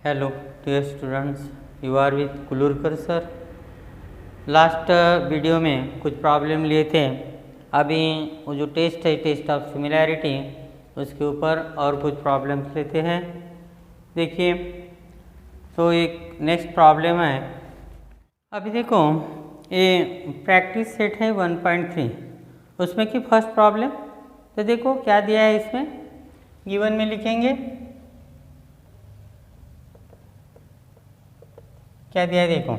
Hello dear students, you are with Kulurkar sir. Last video में कुछ problem लिए थे। अभी वो जो टेस्ट है, टेस्ट ऑफ सिमिलैरिटी, उसके ऊपर और कुछ प्रॉब्लम्स लेते हैं। देखिए, तो एक नेक्स्ट प्रॉब्लम है। अभी देखो, ये प्रैक्टिस सेट है 1.3, उसमें की फर्स्ट प्रॉब्लम। तो देखो क्या दिया है इसमें, गिवन में लिखेंगे क्या दिया है। देखो,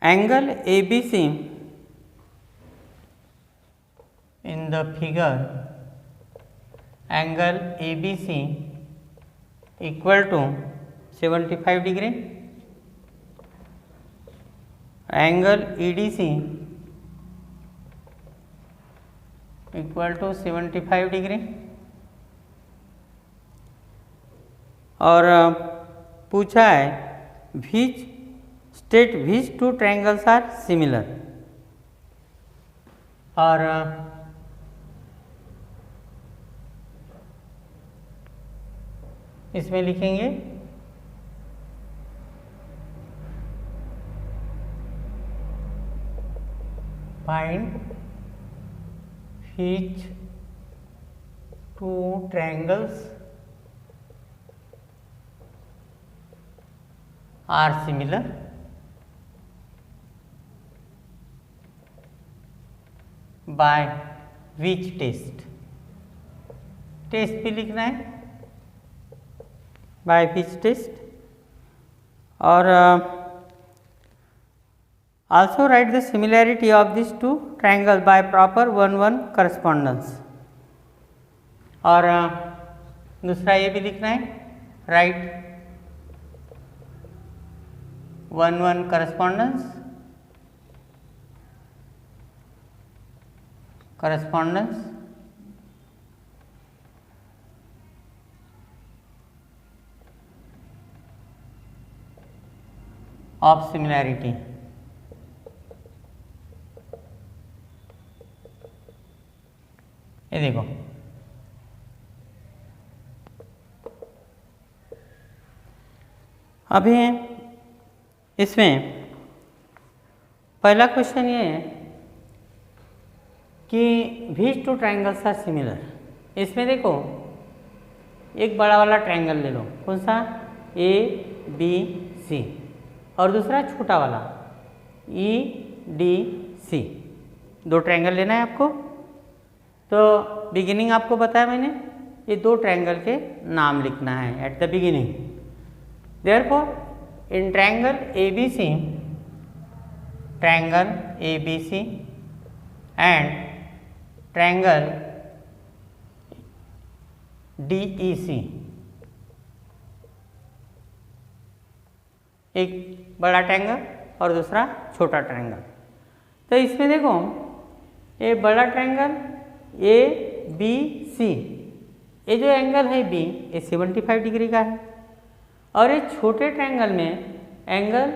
angle ABC in the figure, angle ABC equal to 75 degree, angle EDC equal to 75 degree. और पूछा है which two triangles are similar। और इसमें लिखेंगे find which two triangles are similar by which test। Test भी लिखना है, by which test। और also write the similarity of these two triangles by proper 1:1 correspondence। और दूसरा ये भी लिखना है, राइट 1:1 correspondence of similarity। ये देखो, अभी इसमें पहला क्वेश्चन ये है कि which two triangles are similar। इसमें देखो, एक बड़ा वाला ट्रायंगल ले लो, कौन सा, ABC, और दूसरा छोटा वाला EDC। दो ट्रायंगल लेना है आपको। तो बिगिनिंग आपको बताया मैंने, ये दो ट्रायंगल के नाम लिखना है at the beginning. Therefore in triangle ABC and triangle DEC, एक बड़ा ट्रायंगल और दूसरा छोटा ट्रायंगल। तो इसमें देखो, ये बड़ा ट्रायंगल ABC, ये जो एंगल है B, ये 75 डिग्री का है। और ये छोटे ट्रायंगल में एंगल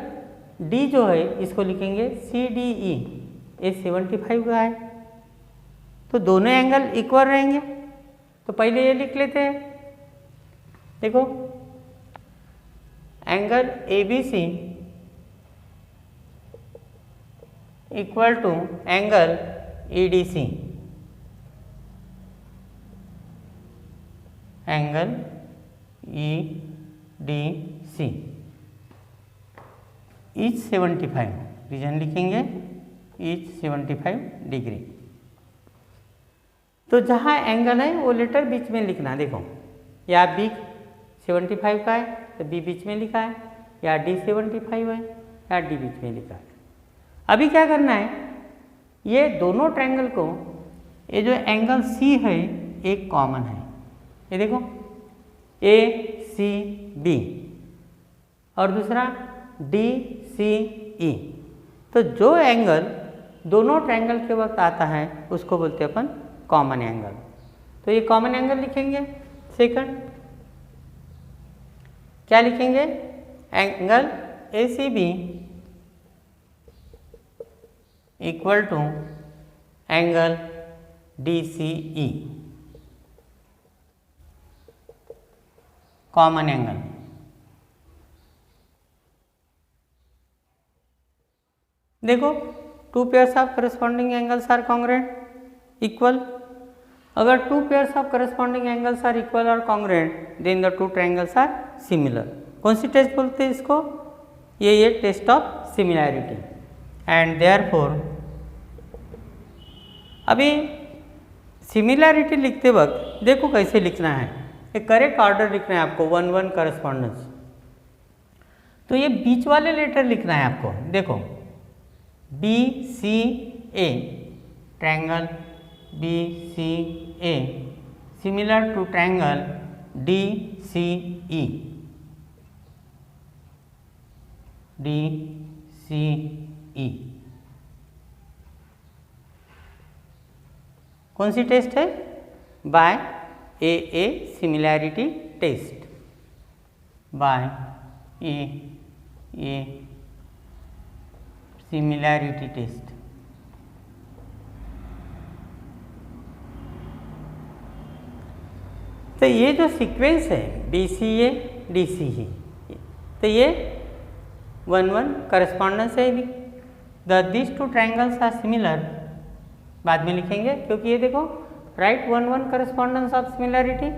D जो है, इसको लिखेंगे CDE, ये 75 का है। तो दोनों एंगल इक्वल रहेंगे। तो पहले ये लिख लेते हैं। देखो, angle ABC equal to angle EDC, angle EDC is 75, reason लिखेंगे इज 75 डिग्री। तो जहाँ एंगल है वो लेटर बीच में लिखना। देखो, या B 75 का है तो B बीच में लिखा है, या D 75 है या D बीच में लिखा है। अभी क्या करना है, ये दोनों ट्रायंगल को, ये जो एंगल C है एक कॉमन है, ये देखो ACB, और दूसरा DCE। तो जो एंगल दोनों ट्रायंगल के वक्त आता है उसको बोलते हैं अपन कॉमन एंगल। तो ये कॉमन एंगल लिखेंगे। सेकंड क्या लिखेंगे, angle ACB equal to angle DCE, common angle. देखो two pairs of corresponding angles are congruent equal. अगर two pairs of corresponding angles are equal और congruent then the two triangles are similar. कौन सी test बोलते हैं इसको? ये test of similarity. And therefore अभी सिमिलैरिटी लिखते वक्त देखो कैसे लिखना है, एक करेक्ट ऑर्डर लिखना है आपको, 1-1 करस्पॉन्डेंस। तो ये बीच वाले लेटर लिखना है आपको। देखो BCA triangle BCA similar to triangle DCE DCE। कौन सी टेस्ट है? By AA similarity test, by AA similarity test. तो ये जो सीक्वेंस है BCA DCE, तो ये 1-1 करस्पॉन्डेंस है। This two triangles are similar बाद में लिखेंगे, क्योंकि ये देखो राइट 1-1 करस्पॉन्डेंस ऑफ सिमिलैरिटी।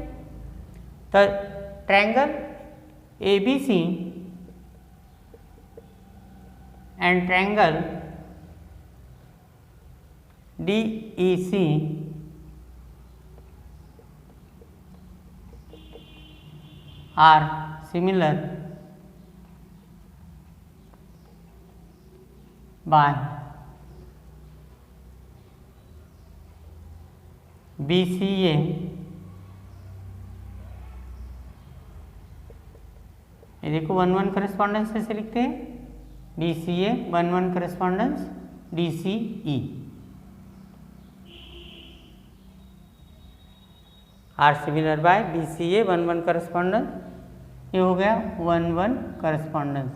तो triangle ABC and triangle DEC are similar by BCA ये देखो 1-1 करस्पॉन्डेंस ऐसे लिखते हैं, BCA 1-1 correspondence DCE are similar by BCA 1-1 correspondence. ये हो गया 1-1 करस्पॉन्डेंस।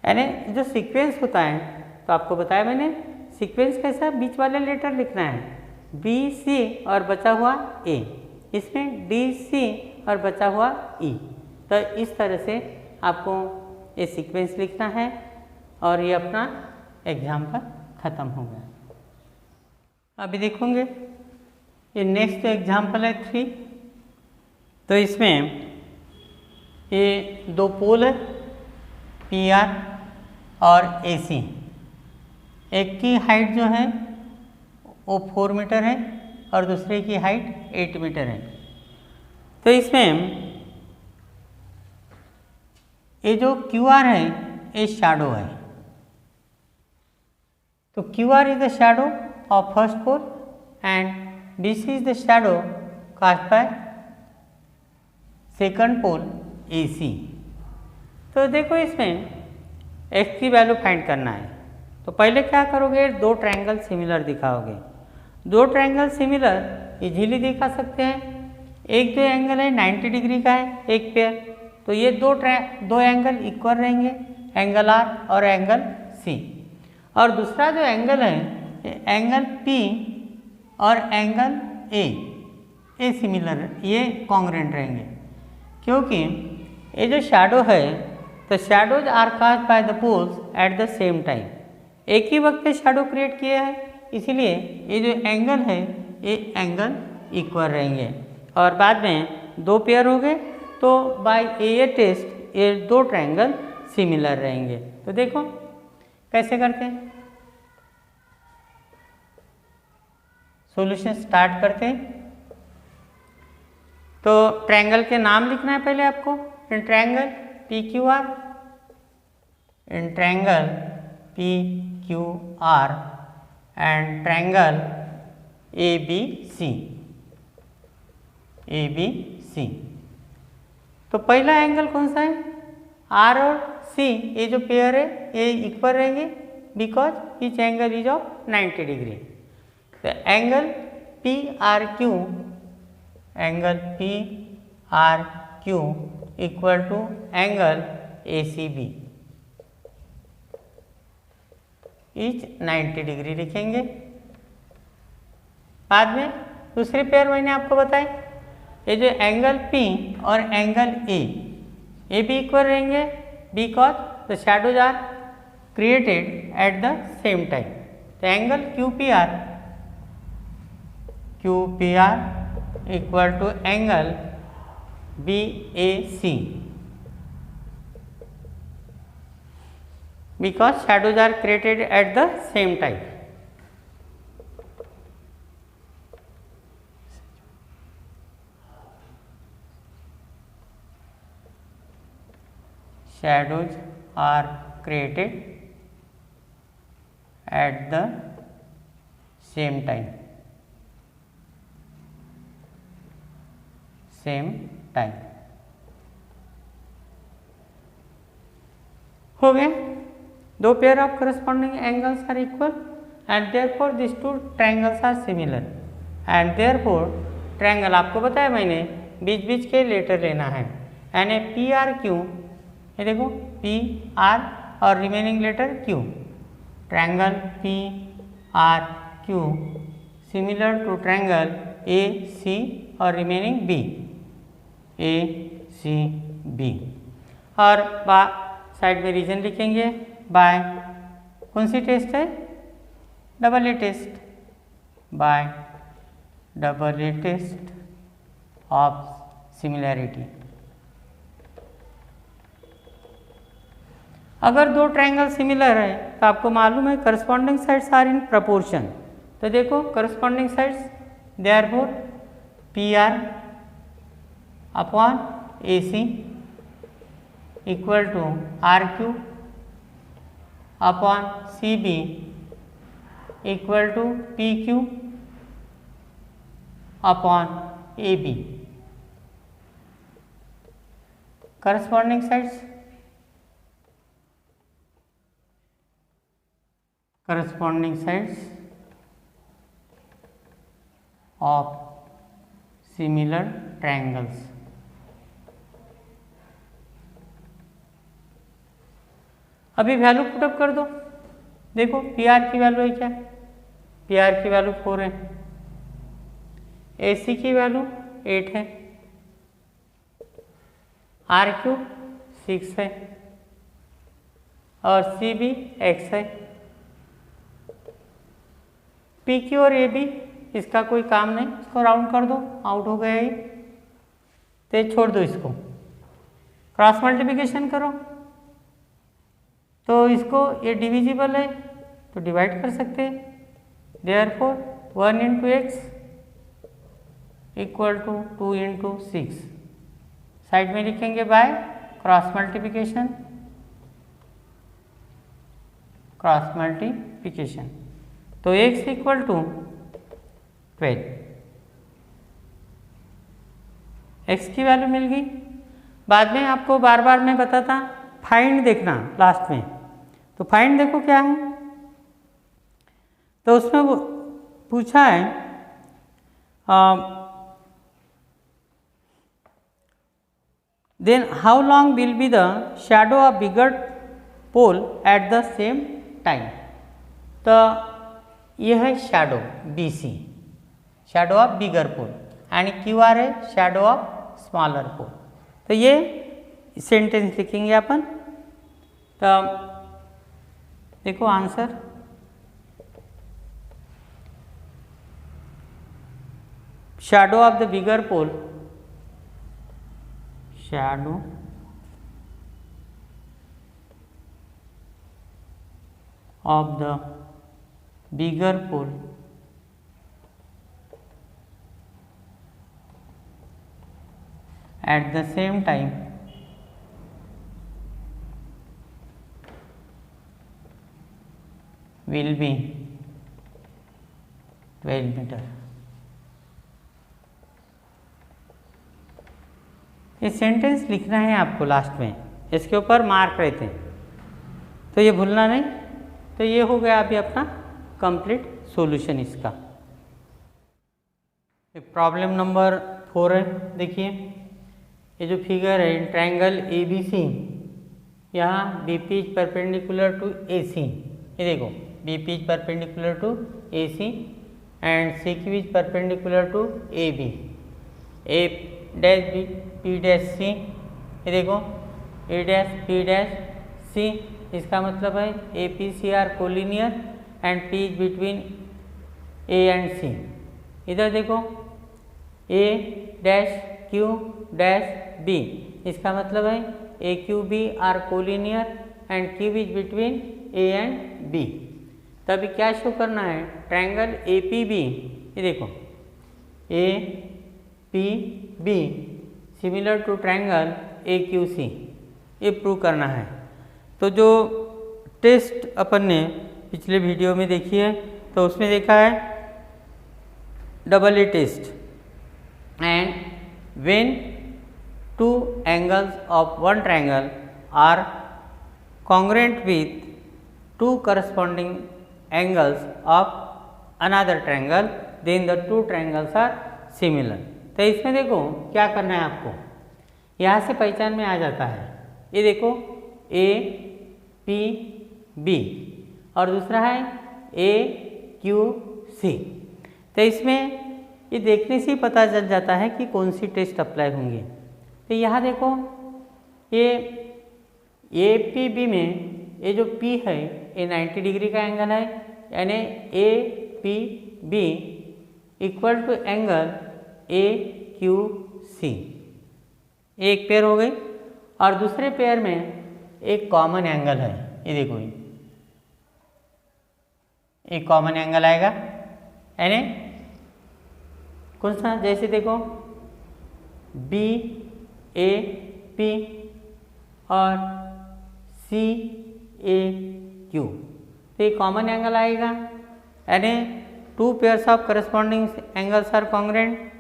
यानी जो सीक्वेंस होता है, तो आपको बताया मैंने सीक्वेंस कैसा है, बीच वाले लेटर लिखना है BC और बचा हुआ A, इसमें DC और बचा हुआ E। तो इस तरह से आपको ये सीक्वेंस लिखना है और ये अपना एग्जाम्पल ख़त्म हो गया। अभी देखोगे ये नेक्स्ट एग्जाम्पल है 3। तो इसमें ये दो पोल है PR और AC। एक की हाइट जो है वो 4 मीटर है और दूसरे की हाइट 8 मीटर है। तो इसमें ये जो QR है ये शैडो है। तो QR is the shadow of first pole and BC is the shadow cast by second pole AC। तो देखो इसमें x की वैल्यू फाइंड करना है। तो पहले क्या करोगे, दो ट्रायंगल सिमिलर दिखाओगे। दो ट्रायंगल सिमिलर इजीली दिखा सकते हैं। एक जो एंगल है 90 डिग्री का है एक पेयर, तो ये दो एंगल इक्वल रहेंगे, एंगल R और एंगल C। और दूसरा जो एंगल है एंगल P और एंगल A सिमिलर, ये कॉन्ग्रुएंट रहेंगे। क्योंकि ये जो शैडो है, तो shadows are cast by the poles at the same time. एक ही वक्त पे शैडो क्रिएट किया है, इसीलिए ये जो एंगल है ये एंगल इक्वल रहेंगे। और बाद में दो पेयर हो गए, तो बाय ए टेस्ट ये दो ट्रायंगल सिमिलर रहेंगे। तो देखो कैसे करते हैं, सॉल्यूशन स्टार्ट करते हैं। तो ट्रायंगल के नाम लिखना है पहले आपको। In triangle PQR, in triangle PQR and triangle ABC। तो पहला एंगल कौन सा है, R और C, ये जो पेयर है ये इक्वल रहेंगे because each angle is of 90 degree. तो angle PRQ, angle PRQ equal to angle ACB, each 90 degree लिखेंगे। बाद में दूसरे पेयर मैंने आपको बताए, ये जो एंगल P और एंगल A ये भी इक्वल रहेंगे because the shadows are created at the same time. तो angle QPR equal to angle BAC because shadows are created at the same time. Shadows are created at the same time. हो गया। दो pair of corresponding angles are equal and therefore this two triangles are similar and therefore triangle आपको बताया मैंने बीच बीच के letter लेना है and A PR Q, ये देखो PR और remaining letter Q, triangle PRQ similar to triangle AC और रिमेनिंग ACB और साइड में रीजन लिखेंगे बाय कौन सी टेस्ट है, double A test, by double A test of similarity. अगर दो ट्रायंगल सिमिलर है तो आपको मालूम है corresponding sides are in proportion. तो देखो corresponding sides therefore PR upon AC equal to RQ upon CB equal to PQ upon AB। Corresponding sides of similar triangles. अभी वैल्यू पुटअप कर दो, देखो PR की वैल्यू है क्या, PR की वैल्यू 4 है, AC की वैल्यू 8 है, RQ 6 है और CB X है। PQ और AB इसका कोई काम नहीं, इसको राउंड कर दो, आउट हो गया ये, तो छोड़ दो, इसको क्रॉस मल्टीप्लिकेशन करो तो इसको ये डिविजिबल है तो डिवाइड कर सकते हैं। Therefore 1 into x equal to 2 into 6, side में लिखेंगे बाय क्रॉस मल्टीप्लिकेशन। तो x इक्वल टू 12, x की वैल्यू मिल गई। बाद में आपको बार बार मैं बताता फाइंड देखना लास्ट में, तो फाइंड देखो क्या है, तो उसमें वो पूछा है then how long will be the shadow of bigger pole at the same time. तो यह है shadow BC, shadow of bigger pole, and QR है शैडो ऑफ स्मॉलर पोल। तो ये सेंटेंस लिखेंगे अपन। तो देखो answer, shadow of the bigger pole, shadow of the bigger pole at the same time will be 12 meter. ये sentence लिखना है आपको लास्ट में, इसके ऊपर मार्क रहते हैं, तो ये भूलना नहीं। तो ये हो गया अभी अपना कंप्लीट सॉल्यूशन इसका। प्रॉब्लम नंबर 4 है, देखिए ये जो फिगर है ट्रायंगल ABC, यहाँ BP is perpendicular to AC, ये देखो BP is perpendicular to AC and CQ is perpendicular to AB। Dash B P dash C, ये देखो A dash P dash C, इसका मतलब है A P C are collinear and P is between A and C. इधर देखो A dash Q dash B, इसका मतलब है A Q B are collinear and Q is between A and B. तभी क्या शो करना है, ट्रायंगल ए पी बी, ये देखो A P B similar to triangle A Q C, ये प्रूव करना है। तो जो टेस्ट अपन ने पिछले वीडियो में देखी है तो उसमें देखा है double A test, and when two angles of one triangle are congruent with two corresponding angles of another triangle, then the two triangles are similar। तो इसमें देखो क्या करना है आपको, यहाँ से पहचान में आ जाता है। ये देखो ए पी बी और दूसरा है ए क्यू सी। तो इसमें ये देखने से ही पता चल जाता है कि कौन सी टेस्ट अप्लाई होंगी। तो यहाँ देखो ये ए पी बी में ये जो P है ये 90 डिग्री का एंगल है, यानी A P B equal to angle A Q C, एक पेयर हो गई। और दूसरे पेयर में एक कॉमन एंगल है, ये देखो एक कॉमन एंगल आएगा, यानी कौन सा, जैसे देखो बी ए पी और सी ए क्यू, तो ये कॉमन एंगल आएगा, यानी two pairs of corresponding angles are congruent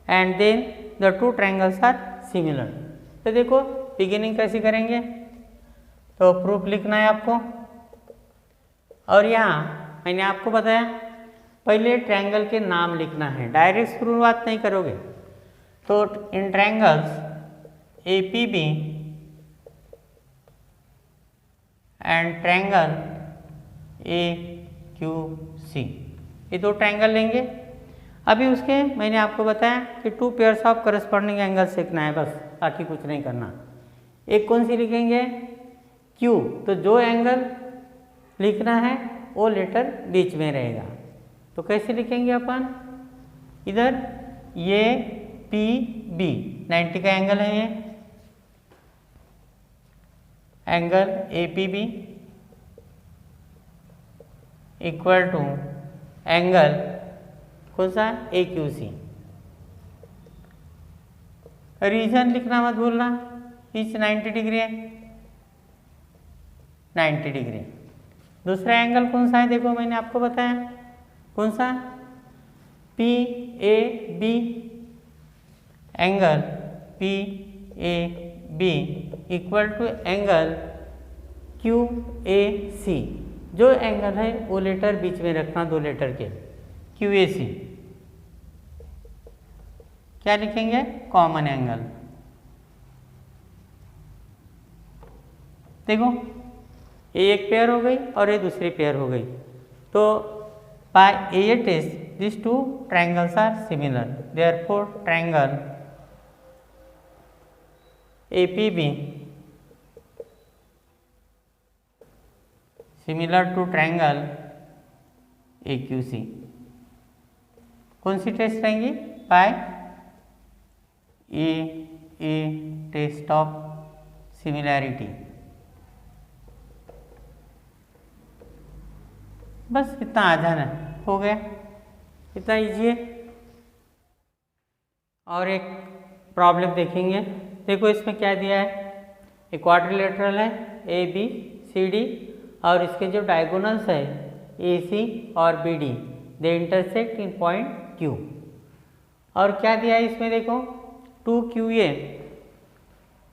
and then the two triangles are similar. तो देखो बिगिनिंग कैसे करेंगे, तो प्रूफ लिखना है आपको। और यहाँ मैंने आपको बताया पहले ट्रायंगल के नाम लिखना है, डायरेक्ट शुरुआत नहीं करोगे। तो इन triangles A P B and triangle A Q C, ये दो ट्रायंगल लेंगे। अभी उसके मैंने आपको बताया कि to pairs of corresponding angles लिखना है बस, बाकी कुछ नहीं करना। एक कौन सी लिखेंगे, क्यू, तो जो एंगल लिखना है वो लेटर बीच में रहेगा। तो कैसे लिखेंगे अपन, इधर ये पी बी 90 का एंगल है, ये angle A P B equal to angle कौन सा, ए क्यू सी। रीजन लिखना मत भूलना, इच 90 डिग्री है, 90 डिग्री। दूसरा एंगल कौन सा है, देखो मैंने आपको बताया कौन सा, P A B, angle P A B equal to angle Q A C. जो एंगल है वो लेटर बीच में रखना, दो लेटर के, क्यू ए सी। क्या लिखेंगे, कॉमन एंगल। देखो ये एक पेयर हो गई और ये दूसरी पेयर हो गई। तो by A test this two triangles are similar, therefore triangle A P B similar to triangle A Q C. कौन सी टेस्ट रहेंगी, by A test of similarity. बस इतना आ जाना, हो गया, इतना इजी है। और एक प्रॉब्लम देखेंगे, देखो इसमें क्या दिया है, एक क्वाड्रिलेटरल है ए बी सी डी और इसके जो डायगोनल्स है ए सी और B D, they intersect in point Q. और क्या दिया है इसमें, देखो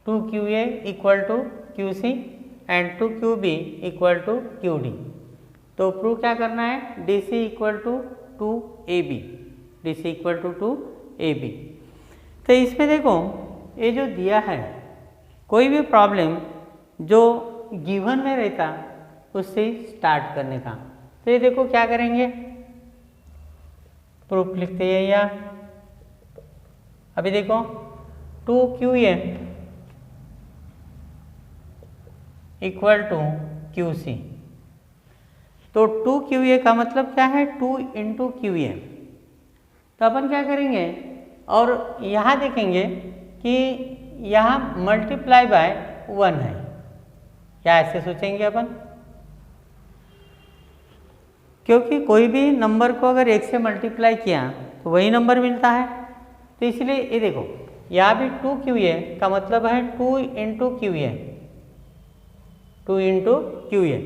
2QA equal to QC and 2QB equal to QD। तो प्रूव क्या करना है, DC equal to 2AB, DC equal to 2AB। तो इसमें देखो ये जो दिया है, कोई भी प्रॉब्लम जो गिवन में रहता उससे स्टार्ट करने का। तो ये देखो क्या करेंगे, प्रूफ लिखते हैं या अभी देखो 2QA इक्वल टू QC। तो 2QA का मतलब क्या है? 2 इंटू QA। तो अपन क्या करेंगे और यहाँ देखेंगे कि यहाँ मल्टीप्लाई बाय 1 है, क्या ऐसे सोचेंगे अपन? क्योंकि कोई भी नंबर को अगर 1 से मल्टीप्लाई किया तो वही नंबर मिलता है। तो इसलिए ये देखो यहाँ भी 2QA का मतलब है 2 इंटू QA, 2 इंटू QA।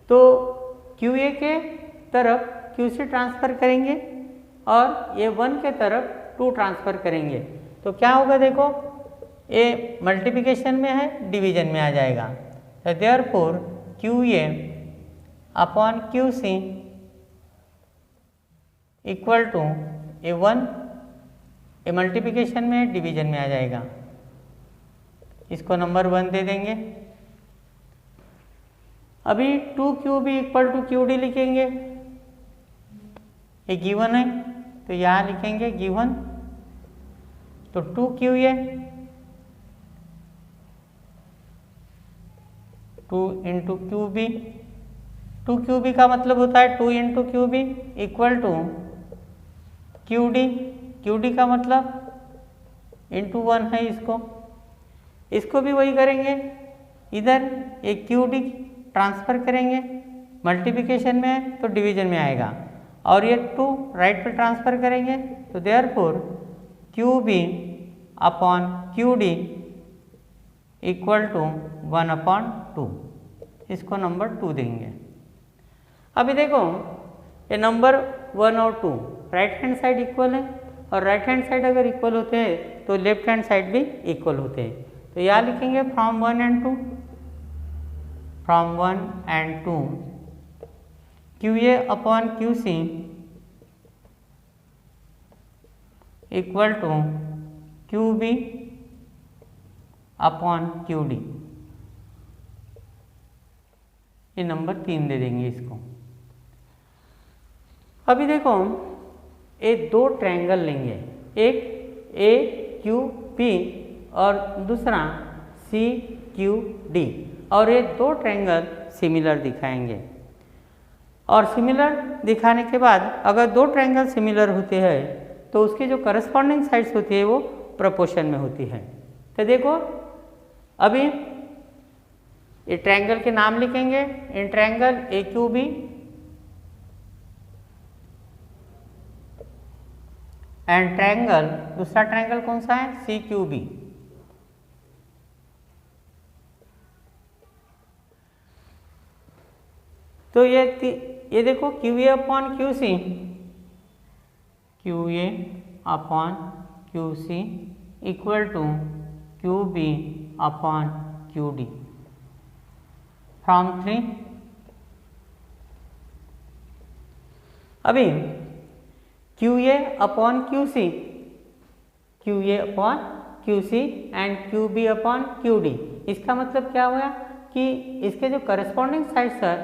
तो QA के तरफ QC ट्रांसफ़र करेंगे और ये 1 के तरफ 2 ट्रांसफ़र करेंगे तो क्या होगा? देखो ये मल्टीप्लिकेशन में है, डिवीजन में आ जाएगा। तो therefore QA upon QC equal to ये 1, ये मल्टीप्लिकेशन में डिवीजन में आ जाएगा। इसको नंबर 1 दे देंगे। अभी 2QB इक्वल टू QD लिखेंगे, ये गिवन है तो यहाँ लिखेंगे गिवन। तो 2QA 2 इंटू QB, 2QB का मतलब होता है 2 into QB equal to QD, QD का मतलब इंटू 1 है। इसको भी वही करेंगे, इधर एक QD ट्रांसफ़र करेंगे, मल्टीप्लिकेशन में है तो डिवीजन में आएगा और ये 2 राइट पे ट्रांसफ़र करेंगे तो therefore QB upon QD equal to 1/2। इसको नंबर 2 देंगे। अभी देखो ये नंबर 1 और 2 राइट हैंड साइड इक्वल है और राइट हैंड साइड अगर इक्वल होते हैं तो लेफ्ट हैंड साइड भी इक्वल होते हैं। तो यहाँ लिखेंगे from 1 and 2, from 1 and 2 QA upon QC equal to QB upon QD। ये नंबर 3 दे देंगे इसको। अभी देखो ये 2 ट्रायंगल लेंगे, एक AQP और दूसरा CQD और ये 2 ट्रायंगल सिमिलर दिखाएंगे। और सिमिलर दिखाने के बाद अगर 2 ट्रायंगल सिमिलर होते हैं तो उसके जो करस्पॉन्डिंग साइड्स होती है वो प्रोपोर्शन में होती है। तो देखो अभी ये ट्रायंगल के नाम लिखेंगे, in triangle AQB and triangle, दूसरा ट्रायंगल कौन सा है? CQB। तो ये देखो QA upon QC, QA upon QC equal to QB upon QD from 3। अभी QA upon QC, QA upon QC and QB upon QD, इसका मतलब क्या हुआ कि इसके जो करस्पॉन्डिंग साइड्स है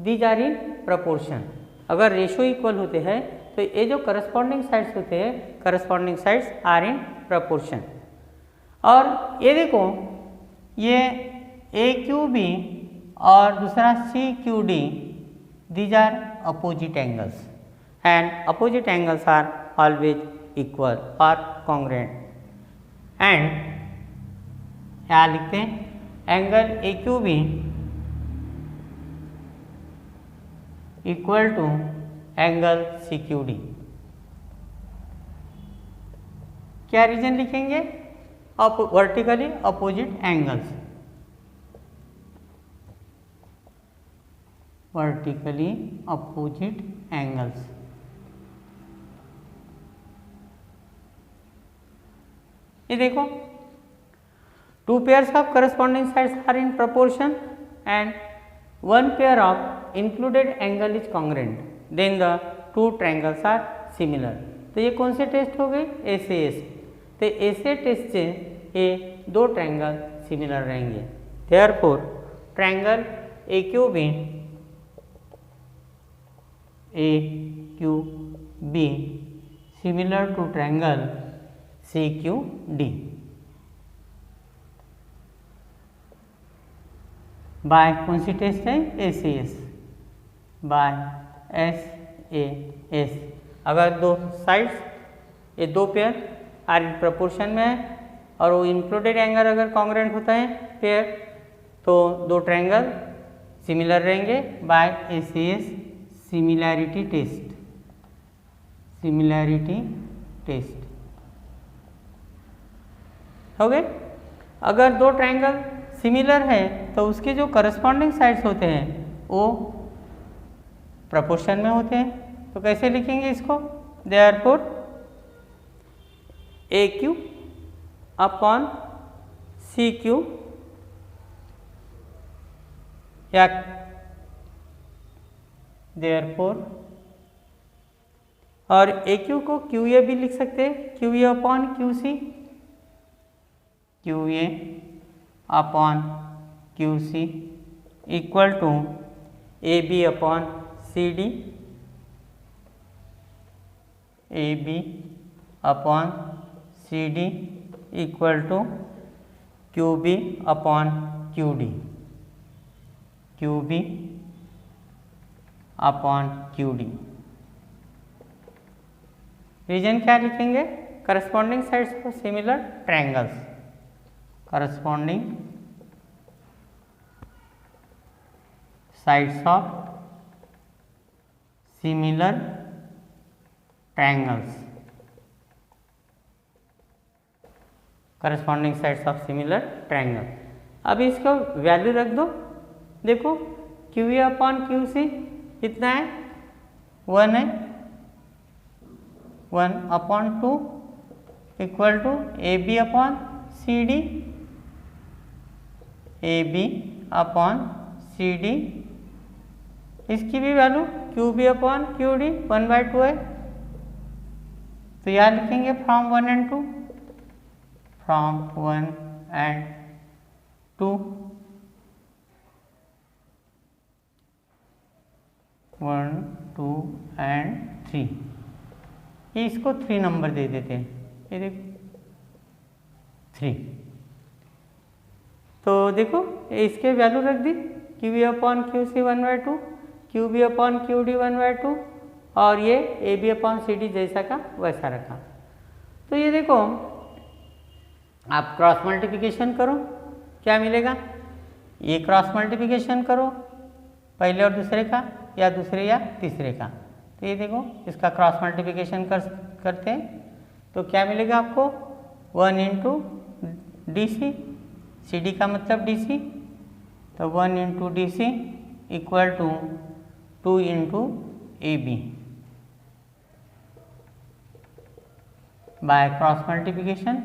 दीज आर इन प्रपोर्शन। अगर रेशो इक्वल होते हैं तो ये जो करस्पॉन्डिंग साइड्स होते हैं, corresponding sides are in proportion. और ये देखो ये AQB और दूसरा CQD, these are opposite angles and opposite angles are always equal or congruent। and यहाँ लिखते हैं angle AQB equal to angle CQD। क्या रीजन लिखेंगे? Vertically opposite angles, vertically opposite angles. ये देखो 2 pairs of corresponding sides are in proportion and 1 pair of included angle is congruent, then the 2 triangles are similar। तो ये कौन से test हो गए? SAS। तो ऐसे टेस्ट से ये 2 ट्रायंगल सिमिलर रहेंगे। Therefore triangle AQB similar to triangle CQD। By कौन सी टेस्ट है, ACS, बाय SAS। अगर दो साइड्स, ये दो पेयर आर इन प्रपोर्शन में है और वो इंक्लूडेड एंगल अगर कॉन्ग्रुएंट होता है पेयर, तो दो ट्रायंगल सिमिलर रहेंगे by ACS similarity test, similarity test. हो गए। अगर दो ट्रायंगल सिमिलर है तो उसके जो करस्पॉन्डिंग साइड्स होते हैं वो प्रपोर्शन में होते हैं। तो कैसे लिखेंगे इसको, देयरफॉर AQ अपॉन CQ, या देयरफॉर, और AQ को QA भी लिख सकते हैं, QA upon QC, QA upon QC equal to AB upon CD, AB upon CD equal to QB upon QD, QB upon QD। Reason क्या लिखेंगे, corresponding sides for similar triangles, corresponding sides of similar triangles, corresponding sides of similar triangle. अब इसका value रख दो, देखो QA upon QC कितना है, 1 है, 1 upon 2 equal to AB upon CD, AB upon CD, इसकी भी वैल्यू QB अपॉन QD 1/2 है। तो यहाँ लिखेंगे from 1 and 2, from 1 and 2, 1, 2 and 3, ये इसको 3 नंबर दे देते हैं, ये देखो 3। तो देखो इसके वैल्यू रख दी, QA upon QC 1/2, QB upon QD 1/2, और ये AB अपॉन CD जैसा का वैसा रखा। तो ये देखो आप क्रॉस मल्टीप्लिकेशन करो, क्या मिलेगा, ये क्रॉस मल्टीप्लिकेशन करो पहले और दूसरे का, या दूसरे या तीसरे का। तो ये देखो इसका क्रॉस मल्टीप्लिकेशन करते हैं तो क्या मिलेगा आपको, 1 इंटू DC, CD का मतलब DC, तो 1 into DC equal to 2 into AB by cross multiplication.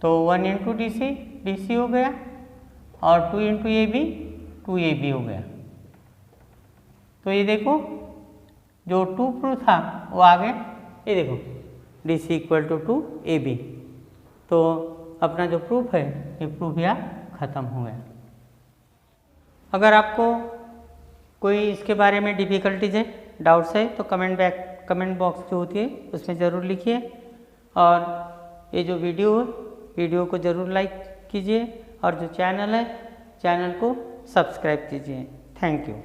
तो 1 इंटू DC हो गया, और 2 इंटू AB 2AB हो गया। तो ये देखो जो 2 प्रूफ था वो आ गया, ये देखो DC इक्वल टू 2AB। तो अपना जो प्रूफ है ये प्रूफ यहाँ ख़त्म हो गया। अगर आपको कोई इसके बारे में डिफ़िकल्टीज है, डाउट्स है, तो कमेंट बॉक्स जो होती है उसमें ज़रूर लिखिए, और ये जो वीडियो को ज़रूर लाइक कीजिए, और जो चैनल है चैनल को सब्सक्राइब कीजिए। Thank you.